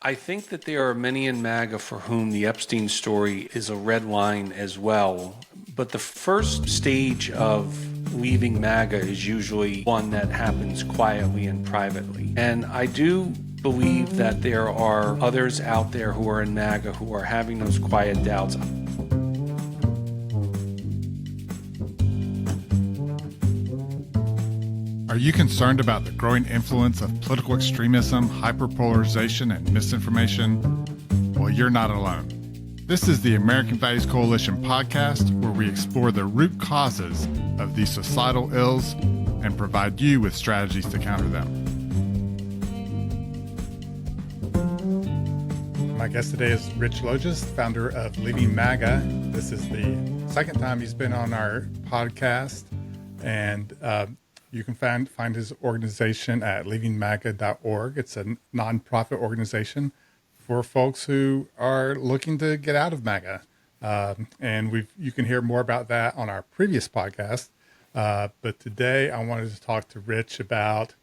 I think that there are many in MAGA for whom the Epstein story is a red line as well. But the first stage of leaving MAGA is usually one that happens quietly and privately. And I do believe that there are others out there who are in MAGA who are having those quiet doubts. Are you concerned about the growing influence of political extremism, hyperpolarization, and misinformation? Well, you're not alone. This is the American Values Coalition podcast, where we explore the root causes of these societal ills and provide you with strategies to counter them. My guest today is Rich Logis, founder of Leaving MAGA. This is the second time he's been on our podcast, and you can find his organization at leavingmaga.org. It's a nonprofit organization for folks who are looking to get out of MAGA. And you can hear more about that on our previous podcast. But today I wanted to talk to Rich about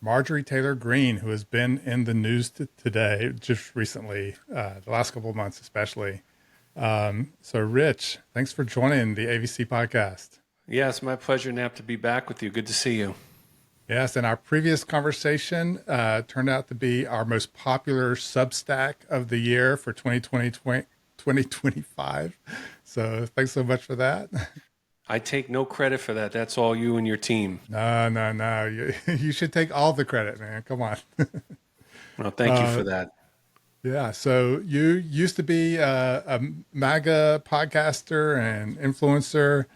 Marjorie Taylor Greene, who has been in the news today, just recently, the last couple of months especially. So Rich, thanks for joining the AVC podcast. Yes, my pleasure, Napp, to be back with you. Good to see you. Yes, and our previous conversation turned out to be our most popular Substack of the year for 2025. So thanks so much for that. I take no credit for that. That's all you and your team. No. You should take all the credit, man. Come on. Well, thank you for that. Yeah, so you used to be a MAGA podcaster and influencer.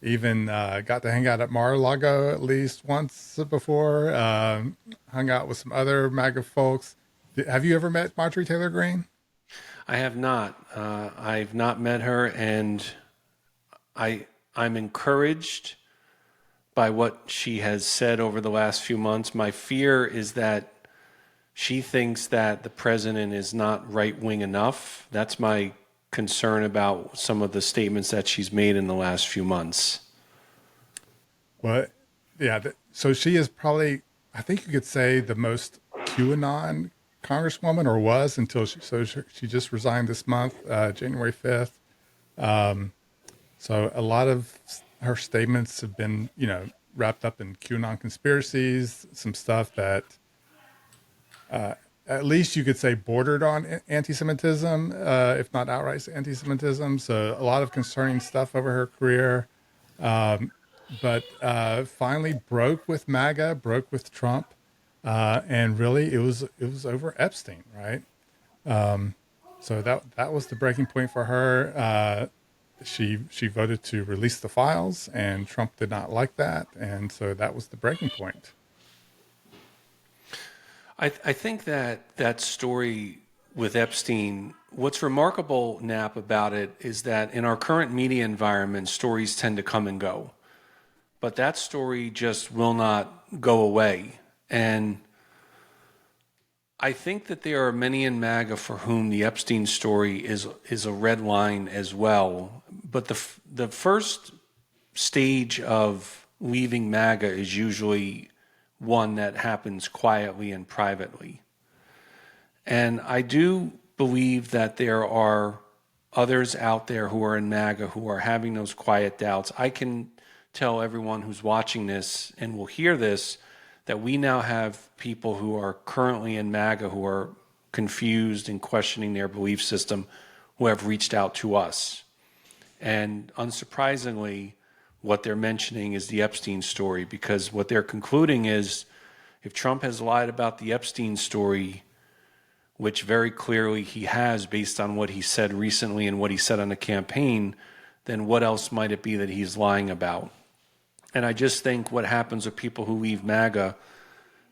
Even got to hang out at Mar-a-Lago at least once before, hung out with some other MAGA folks. Have you ever met Marjorie Taylor Greene? I have not. I've not met her, and I'm encouraged by what she has said over the last few months. My fear is that she thinks that the president is not right-wing enough. That's my concern about some of the statements that she's made in the last few months. Well, yeah. So she is probably, I think you could say, the most QAnon congresswoman, or was, until she just resigned this month, January 5th. So a lot of her statements have been, wrapped up in QAnon conspiracies, some stuff that at least you could say bordered on anti-Semitism, if not outright anti-Semitism. So a lot of concerning stuff over her career. But finally broke with MAGA, broke with Trump. And really it was over Epstein, right? So that was the breaking point for her. She voted to release the files, and Trump did not like that. And so that was the breaking point. I think that story with Epstein, what's remarkable, Napp, about it is that in our current media environment, stories tend to come and go. But that story just will not go away. And I think that there are many in MAGA for whom the Epstein story is a red line as well. But the first stage of leaving MAGA is usually one that happens quietly and privately. And I do believe that there are others out there who are in MAGA who are having those quiet doubts. I can tell everyone who's watching this and will hear this that we now have people who are currently in MAGA who are confused and questioning their belief system who have reached out to us. And unsurprisingly, what they're mentioning is the Epstein story, because what they're concluding is if Trump has lied about the Epstein story, which very clearly he has based on what he said recently and what he said on the campaign, then what else might it be that he's lying about? And I just think what happens with people who leave MAGA,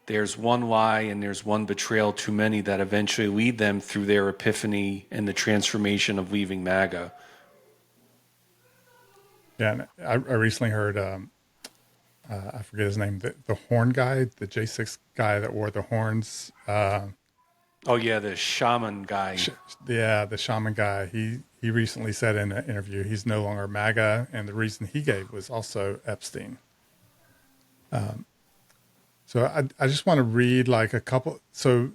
there's one lie and there's one betrayal too many that eventually lead them through their epiphany and the transformation of leaving MAGA. Yeah, and I recently heard, I forget his name, the horn guy, the J6 guy that wore the horns. Oh yeah, the shaman guy. The shaman guy. He recently said in an interview he's no longer MAGA, and the reason he gave was also Epstein. So I just want to read like a couple. So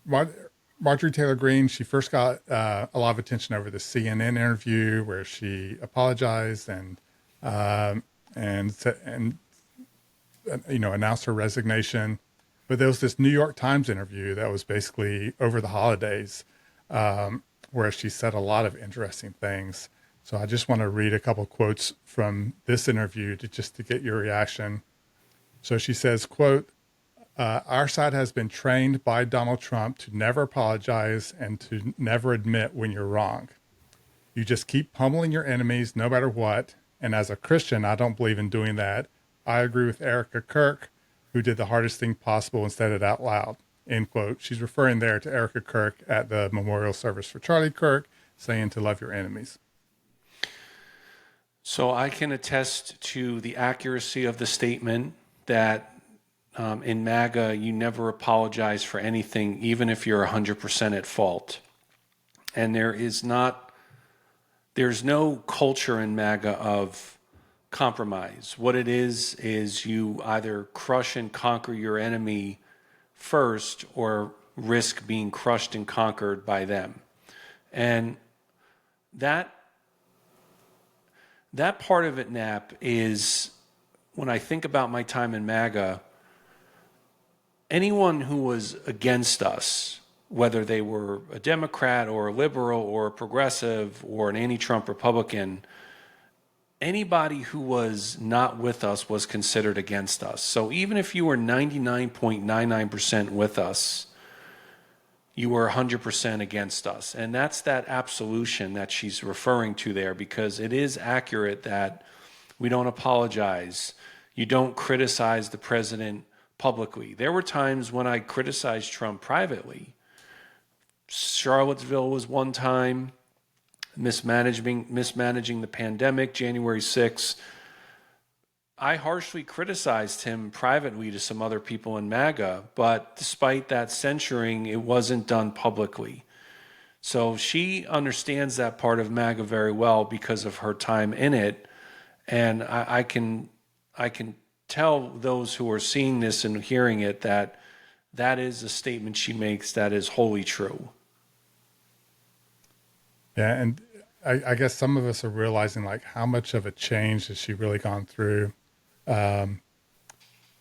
Marjorie Taylor Greene, she first got a lot of attention over the CNN interview where she apologized and announced her resignation. But there was this New York Times interview that was basically over the holidays, where she said a lot of interesting things. So I just want to read a couple quotes from this interview to get your reaction. So she says, quote, our side has been trained by Donald Trump to never apologize and to never admit when you're wrong. You just keep pummeling your enemies no matter what. And as a Christian, I don't believe in doing that. I agree with Erica Kirk, who did the hardest thing possible and said it out loud, end quote. She's referring there to Erica Kirk at the memorial service for Charlie Kirk, saying to love your enemies. So I can attest to the accuracy of the statement that in MAGA, you never apologize for anything, even if you're 100% at fault. And there's no culture in MAGA of compromise. What it is you either crush and conquer your enemy first or risk being crushed and conquered by them. And that part of it, Napp, is when I think about my time in MAGA, anyone who was against us, whether they were a Democrat or a liberal or a progressive or an anti-Trump Republican, anybody who was not with us was considered against us. So even if you were 99.99% with us, you were 100% against us. And that's that absolution that she's referring to there, because it is accurate that we don't apologize. You don't criticize the president publicly. There were times when I criticized Trump privately. Charlottesville was one time, mismanaging the pandemic, January 6th. I harshly criticized him privately to some other people in MAGA, but despite that censuring, it wasn't done publicly. So she understands that part of MAGA very well because of her time in it. And I can tell those who are seeing this and hearing it that that is a statement she makes that is wholly true. Yeah, and I guess some of us are realizing like how much of a change has she really gone through. I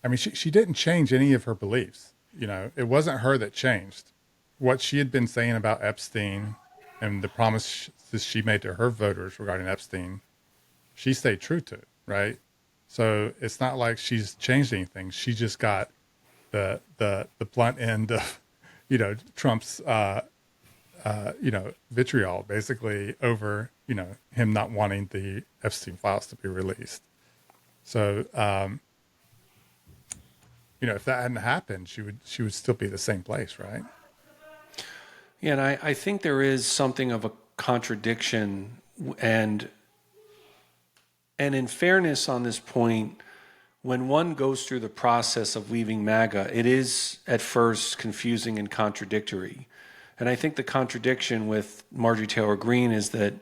mean, she didn't change any of her beliefs. You know, it wasn't her that changed. What she had been saying about Epstein and the promises she made to her voters regarding Epstein, she stayed true to it, right? So it's not like she's changed anything. She just got the blunt end of, Trump's, vitriol basically over, him not wanting the Epstein files to be released. So, if that hadn't happened, she would still be the same place, right? Yeah, and I think there is something of a contradiction, and in fairness on this point, when one goes through the process of leaving MAGA, it is at first confusing and contradictory. And I think the contradiction with Marjorie Taylor Greene is that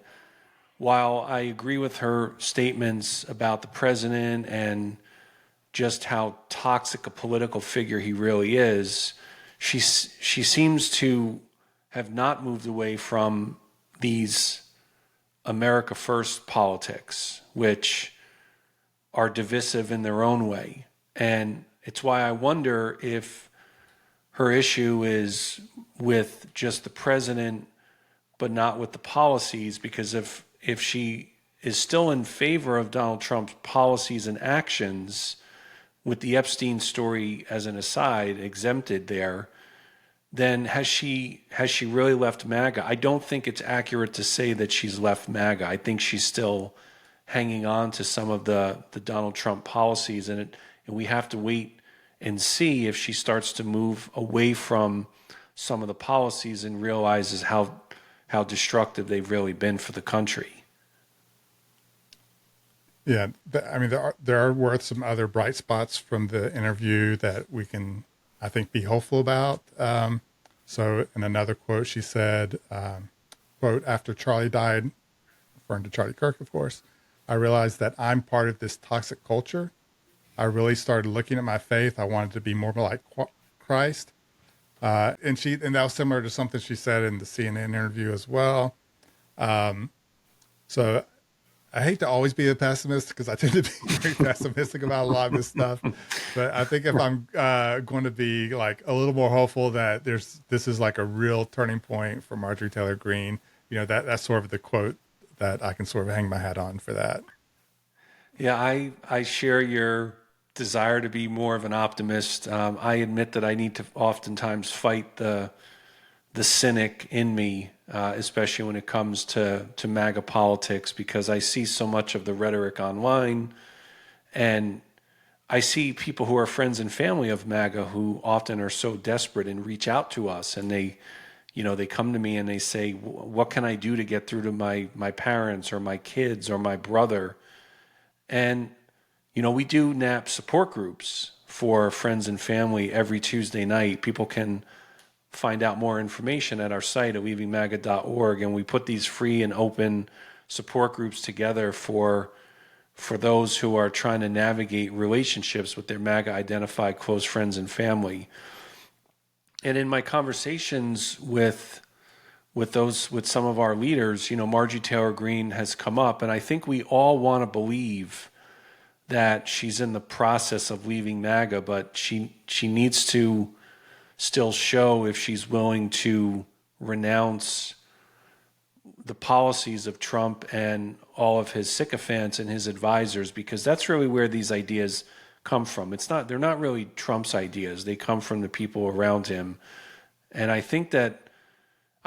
while I agree with her statements about the president and just how toxic a political figure he really is, she seems to have not moved away from these America First politics, which are divisive in their own way. And it's why I wonder if her issue is with just the president, but not with the policies, because if she is still in favor of Donald Trump's policies and actions, with the Epstein story as an aside exempted there, then has she really left MAGA? I don't think it's accurate to say that she's left MAGA. I think she's still hanging on to some of the Donald Trump policies, and we have to wait and see if she starts to move away from some of the policies and realizes how destructive they've really been for the country. Yeah, I mean, there are worth some other bright spots from the interview that we can, I think, be hopeful about. So in another quote, she said, quote, after Charlie died, referring to Charlie Kirk, of course, I realized that I'm part of this toxic culture. I really started looking at my faith. I wanted to be more like Christ. And that was similar to something she said in the CNN interview as well. So I hate to always be a pessimist because I tend to be very pessimistic about a lot of this stuff. But I think if I'm going to be like a little more hopeful that this is like a real turning point for Marjorie Taylor Greene, that's sort of the quote that I can sort of hang my hat on for that. Yeah, I share your desire to be more of an optimist. I admit that I need to oftentimes fight the cynic in me, especially when it comes to MAGA politics, because I see so much of the rhetoric online, and I see people who are friends and family of MAGA who often are so desperate and reach out to us, and they come to me and they say, "What can I do to get through to my parents or my kids or my brother?" And we do Napp support groups for friends and family every Tuesday night. People can find out more information at our site at leavingmaga.org, and we put these free and open support groups together for those who are trying to navigate relationships with their MAGA identified close friends and family. And in my conversations with some of our leaders, Marjorie Taylor Greene has come up, and I think we all want to believe that she's in the process of leaving MAGA, but she needs to still show if she's willing to renounce the policies of Trump and all of his sycophants and his advisors, because that's really where these ideas come from. They're not really Trump's ideas. They come from the people around him. And I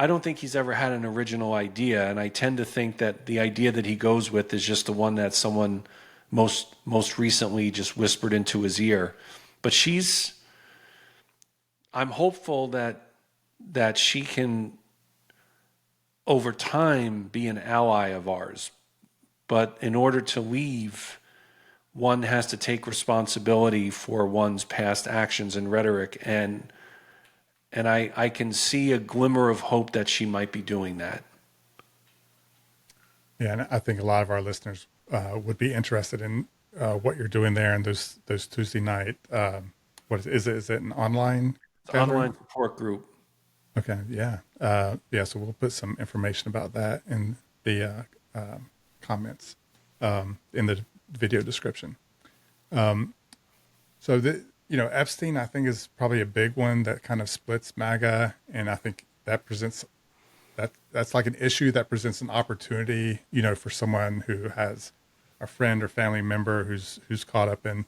don't think he's ever had an original idea, and I tend to think that the idea that he goes with is just the one that someone most recently just whispered into his ear. But I'm hopeful that she can over time be an ally of ours. But in order to leave, one has to take responsibility for one's past actions and rhetoric, and I can see a glimmer of hope that she might be doing that. Yeah, and I think a lot of our listeners would be interested in what you're doing there and those Tuesday night. What is it? Is it an online gathering? Online support group. Okay, yeah, yeah. So we'll put some information about that in the comments in the video description. So Epstein, I think, is probably a big one that kind of splits MAGA, and I think that that's like an issue that presents an opportunity, for someone who has a friend or family member who's caught up in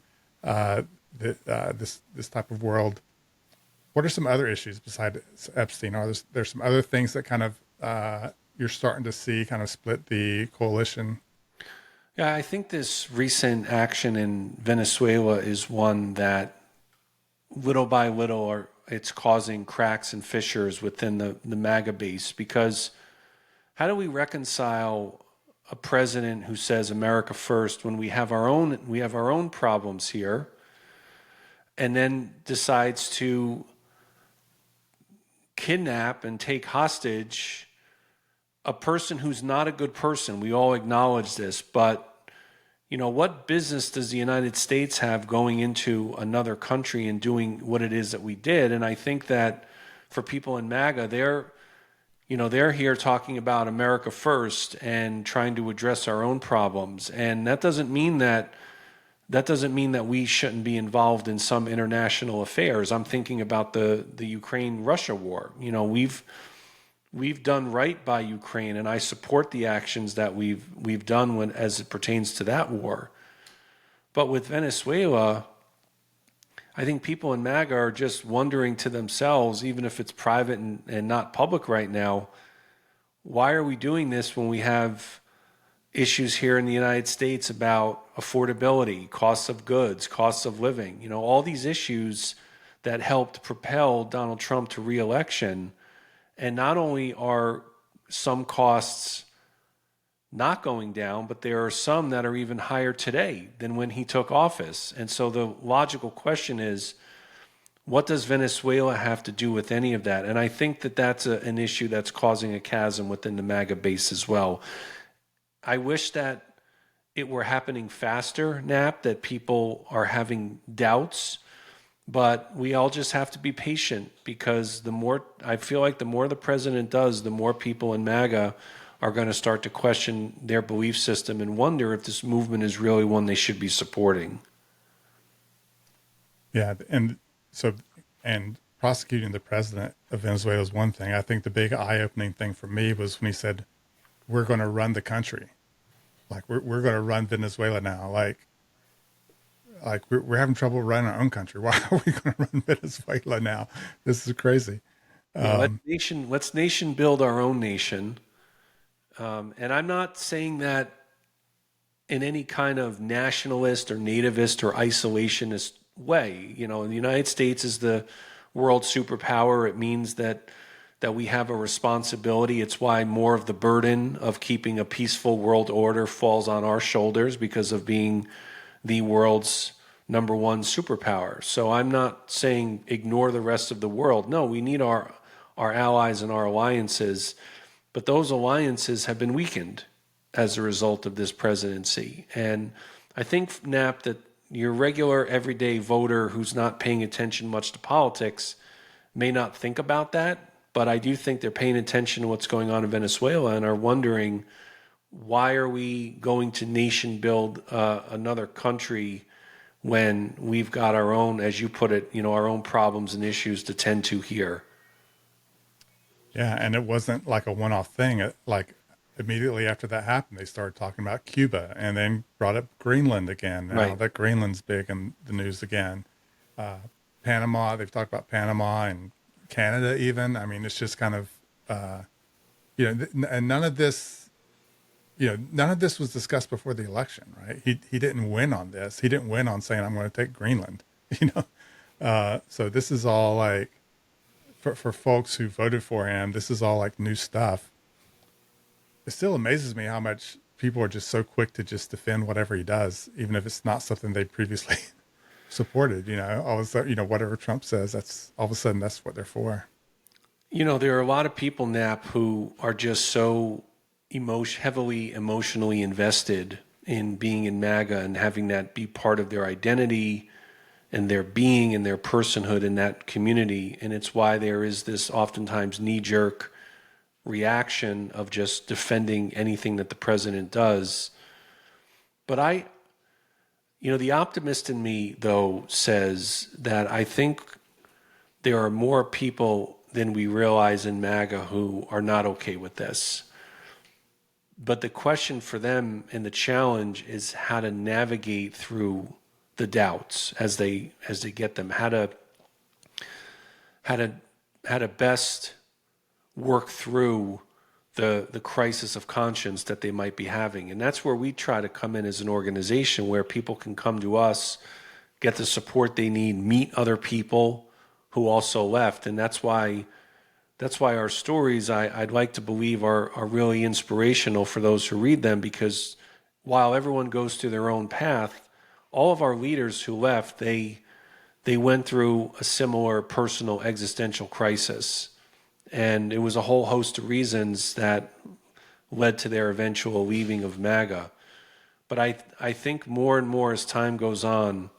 this type of world. What are some other issues besides Epstein? There's some other things that kind of you're starting to see kind of split the coalition? Yeah, I think this recent action in Venezuela is one that little by little it's causing cracks and fissures within the MAGA base, because how do we reconcile a president who says America first when we have our own problems here, and then decides to kidnap and take hostage a person who's not a good person? We all acknowledge this, but what business does the United States have going into another country and doing what it is that we did? And I think that for people in MAGA, they're here talking about America first and trying to address our own problems. And that doesn't mean that we shouldn't be involved in some international affairs. I'm thinking about the Ukraine-Russia war. We've done right by Ukraine, and I support the actions that we've done as it pertains to that war. But with Venezuela, I think people in MAGA are just wondering to themselves, even if it's private and not public right now, why are we doing this when we have issues here in the United States about affordability, costs of goods, costs of living, all these issues that helped propel Donald Trump to re-election. And not only are some costs not going down, but there are some that are even higher today than when he took office. And so the logical question is, what does Venezuela have to do with any of that? And I think that that's an issue that's causing a chasm within the MAGA base as well. I wish that it were happening faster, Napp, that people are having doubts. But we all just have to be patient, because I feel like the more the president does, the more people in MAGA are going to start to question their belief system and wonder if this movement is really one they should be supporting. Yeah, and prosecuting the president of Venezuela is one thing. I think the big eye-opening thing for me was when he said, "We're going to run the country, like we're going to run Venezuela now." Like we're having trouble running our own country. Why are we going to run Venezuela now? This is crazy. Yeah, let's nation build our own nation. And I'm not saying that in any kind of nationalist or nativist or isolationist way. You know, the United States is the world superpower. It means that we have a responsibility. It's why more of the burden of keeping a peaceful world order falls on our shoulders, because of being the world's number one superpower. So I'm not saying ignore the rest of the world. No, we need our allies and our alliances, but those alliances have been weakened as a result of this presidency. And I think, Napp, that your regular everyday voter who's not paying attention much to politics may not think about that, but I do think they're paying attention to what's going on in Venezuela and are wondering, why are we going to nation build another country when we've got our own, as you put it, our own problems and issues to tend to here? Yeah, and it wasn't like a one-off thing. Like immediately after that happened, they started talking about Cuba, and then brought up Greenland again. Now Right. that Greenland's big in the news again. Panama, they've talked about Panama and Canada even. I mean, it's just kind of, and none of this, none of this was discussed before the election, right? He didn't win on this. He didn't win on saying, "I'm going to take Greenland," So this is all like, for folks who voted for him, this is all like new stuff. It still amazes me how much people are just so quick to just defend whatever he does, even if it's not something they previously supported. All of a sudden, whatever Trump says, that's all of a sudden that's what they're for. There are a lot of people, Napp, who are just so heavily emotionally invested in being in MAGA and having that be part of their identity and their being and their personhood in that community. And it's why there is this oftentimes knee-jerk reaction of just defending anything that the president does. But the optimist in me, though, says that I think there are more people than we realize in MAGA who are not okay with this. But the question for them and the challenge is how to navigate through the doubts as they get them, how to best work through the crisis of conscience that they might be having. And that's where we try to come in as an organization, where people can come to us, get the support they need, meet other people who also left. And that's why our stories, I'd like to believe, are really inspirational for those who read them, because while everyone goes through their own path, all of our leaders who left, they went through a similar personal existential crisis. And it was a whole host of reasons that led to their eventual leaving of MAGA. But I think more and more as time goes on,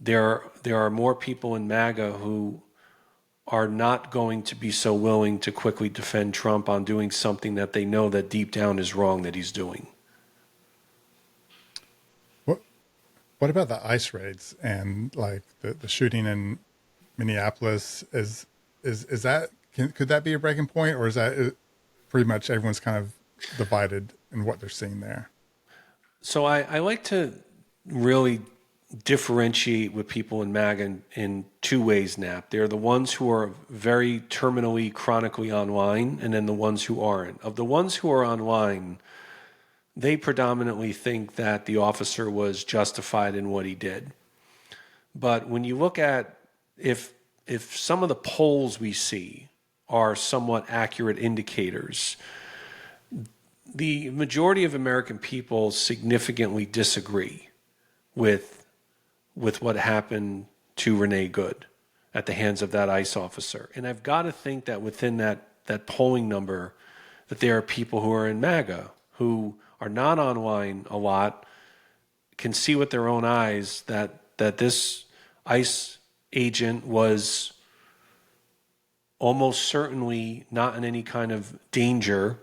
there are more people in MAGA who are not going to be so willing to quickly defend Trump on doing something that they know that deep down is wrong that he's doing. What about the ICE raids and like the shooting in Minneapolis? Is that, could that be a breaking point, or is that pretty much everyone's kind of divided in what they're seeing there? So I like to really differentiate with people in MAGA in two ways, Napp. They're the ones who are very terminally, chronically online, and then the ones who aren't. Of the ones who are online, they predominantly think that the officer was justified in what he did. But when you look at if some of the polls we see are somewhat accurate indicators, the majority of American people significantly disagree with what happened to Renee Good at the hands of that ICE officer. And I've got to think that within that polling number, that there are people who are in MAGA who are not online a lot, can see with their own eyes that this ICE agent was almost certainly not in any kind of danger.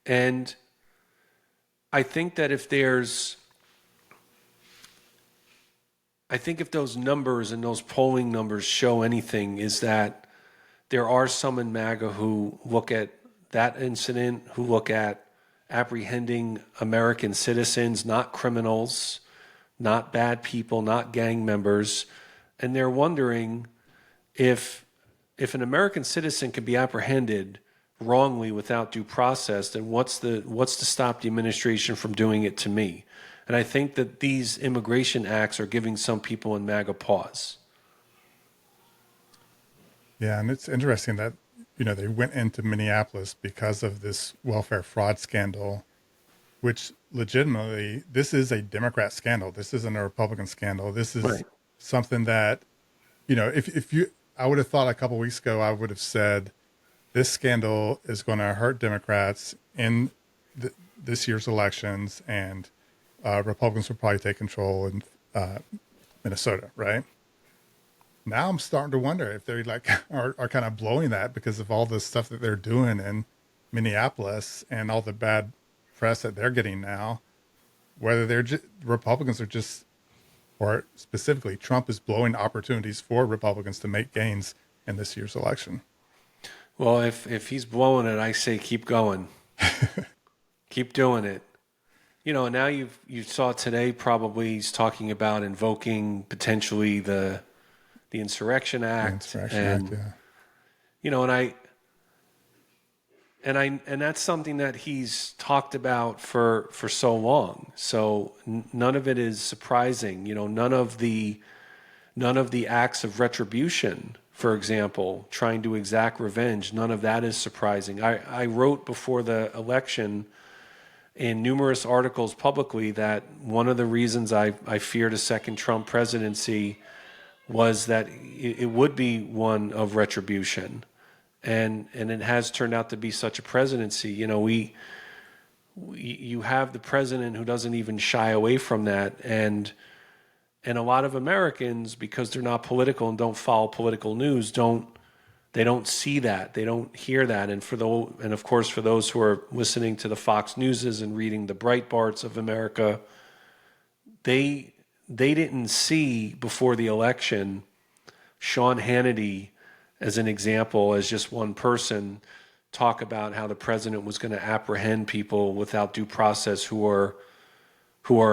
And I think that if those numbers and those polling numbers show anything, is that there are some in MAGA who look at that incident, who look at apprehending American citizens, not criminals, not bad people, not gang members, and they're wondering if an American citizen can be apprehended wrongly without due process, then what's to stop the administration from doing it to me? And I think that these immigration acts are giving some people in MAGA pause. Yeah, and it's interesting that, they went into Minneapolis because of this welfare fraud scandal, which legitimately, this is a Democrat scandal. This isn't a Republican scandal. This is Right. something that, I would have thought a couple weeks ago, I would have said this scandal is going to hurt Democrats in this year's elections, and Republicans will probably take control in Minnesota, right? Now I'm starting to wonder if they are kind of blowing that because of all the stuff that they're doing in Minneapolis and all the bad press that they're getting now, whether Republicans are just, or specifically Trump is blowing opportunities for Republicans to make gains in this year's election. Well, if he's blowing it, I say keep going. Keep doing it. Now you saw today probably he's talking about invoking potentially the Insurrection Act. Yeah. And that's something that he's talked about for so long. So none of it is surprising. None of the acts of retribution, for example, trying to exact revenge, none of that is surprising. I wrote before the election in numerous articles publicly that one of the reasons I feared a second Trump presidency was that it would be one of retribution. And it has turned out to be such a presidency. You have the president who doesn't even shy away from that. And a lot of Americans, because they're not political and don't follow political news, they don't see that, they don't hear that. And of course for those who are listening to the Fox Newses and reading the Breitbarts of America, they didn't see before the election Sean Hannity, as an example, as just one person, talk about how the president was going to apprehend people without due process who are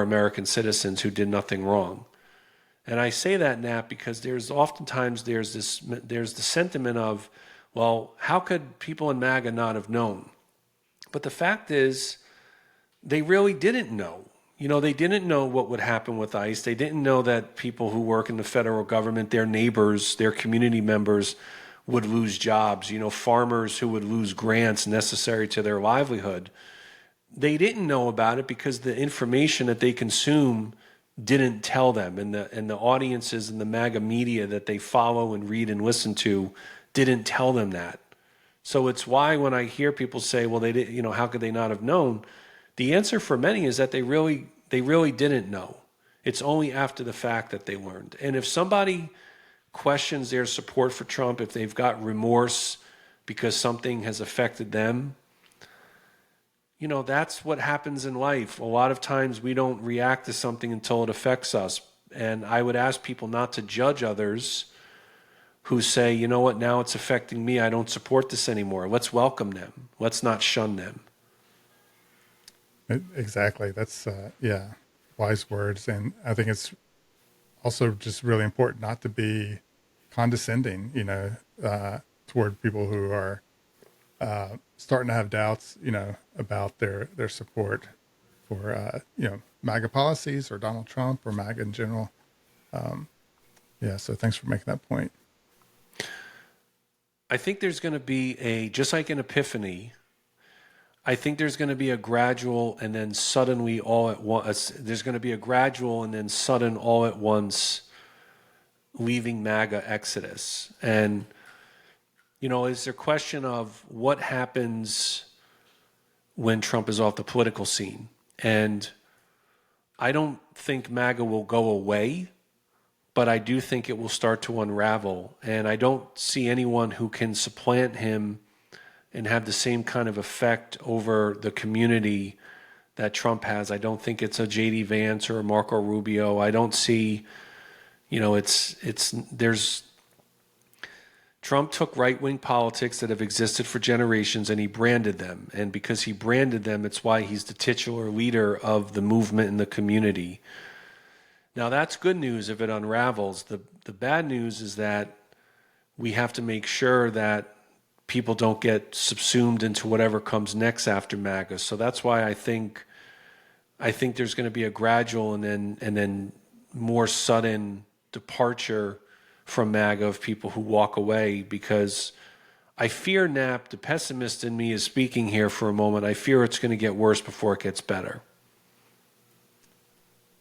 American citizens who did nothing wrong. And I say that, Napp, because there's the sentiment of, well, how could people in MAGA not have known? But the fact is, they really didn't know. They didn't know what would happen with ICE. They didn't know that people who work in the federal government, their neighbors, their community members would lose jobs, farmers who would lose grants necessary to their livelihood. They didn't know about it because the information that they consume didn't tell them, and the audiences and the MAGA media that they follow and read and listen to didn't tell them that. So it's why when I hear people say, well, they did, how could they not have known? The answer for many is that they really didn't know. It's only after the fact that they learned. And if somebody questions their support for Trump, if they've got remorse because something has affected them, that's what happens in life. A lot of times we don't react to something until it affects us. And I would ask people not to judge others who say, you know what, now it's affecting me, I don't support this anymore. Let's welcome them. Let's not shun them. Exactly. That's, wise words. And I think it's also just really important not to be condescending, toward people who are starting to have doubts, about their support for, MAGA policies or Donald Trump or MAGA in general. So thanks for making that point. I think there's going to be just like an epiphany, I think there's going to be a gradual and then suddenly all at once. There's going to be a gradual and then sudden all at once leaving MAGA exodus. And, is there a question of what happens when Trump is off the political scene? And I don't think MAGA will go away, but I do think it will start to unravel. And I don't see anyone who can supplant him and have the same kind of effect over the community that Trump has. I don't think it's a J.D. Vance or a Marco Rubio. I don't see, Trump took right-wing politics that have existed for generations and he branded them. And because he branded them, it's why he's the titular leader of the movement in the community. Now, that's good news if it unravels. The bad news is that we have to make sure that people don't get subsumed into whatever comes next after MAGA. So that's why I think there's going to be a gradual and then more sudden departure from MAGA of people who walk away, because I fear, Napp, the pessimist in me is speaking here for a moment. I fear it's going to get worse before it gets better.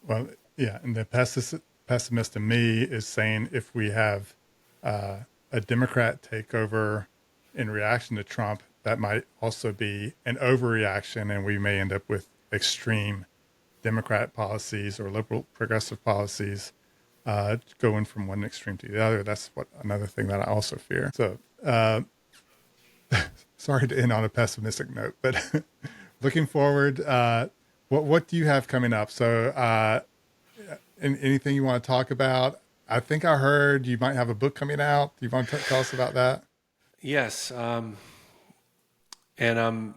Well, yeah, and the pessimist in me is saying if we have a Democrat takeover in reaction to Trump, that might also be an overreaction, and we may end up with extreme Democrat policies or liberal progressive policies going from one extreme to the other. That's another thing that I also fear. So, sorry to end on a pessimistic note, but looking forward, what do you have coming up? So, anything you want to talk about? I think I heard you might have a book coming out. Do you want to tell us about that? Yes, and I'm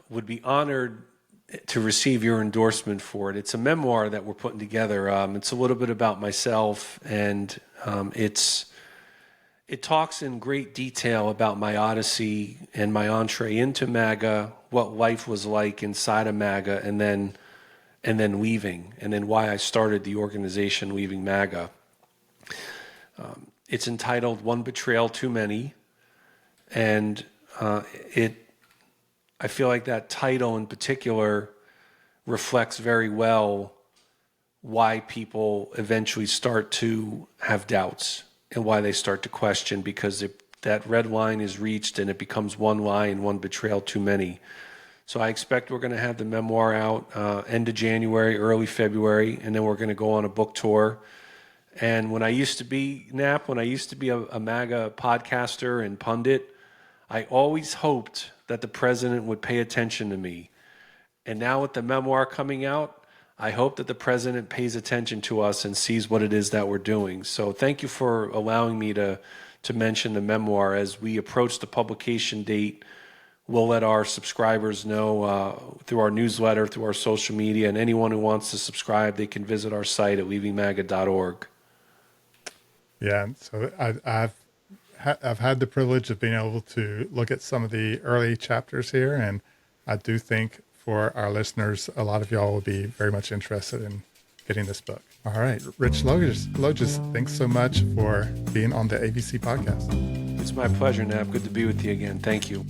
would be honored to receive your endorsement for it. It's a memoir that we're putting together. It's a little bit about myself, and it talks in great detail about my odyssey and my entree into MAGA, what life was like inside of MAGA, and then leaving, and then why I started the organization Leaving MAGA. It's entitled One Betrayal Too Many, and I feel like that title in particular reflects very well why people eventually start to have doubts and why they start to question, because that red line is reached and it becomes one lie and one betrayal too many. So I expect we're going to have the memoir out end of January, early February, and then we're going to go on a book tour. And when I used to be, Napp, when I used to be a MAGA podcaster and pundit, I always hoped that the president would pay attention to me. And now with the memoir coming out, I hope that the president pays attention to us and sees what it is that we're doing. So thank you for allowing me to mention the memoir. As we approach the publication date, we'll let our subscribers know through our newsletter, through our social media, and anyone who wants to subscribe, they can visit our site at leavingmaga.org. Yeah, so I've had the privilege of being able to look at some of the early chapters here, and I do think for our listeners, a lot of y'all will be very much interested in getting this book. All right, Rich Logis, thanks so much for being on the ABC podcast. It's my pleasure, Napp. Good to be with you again. Thank you.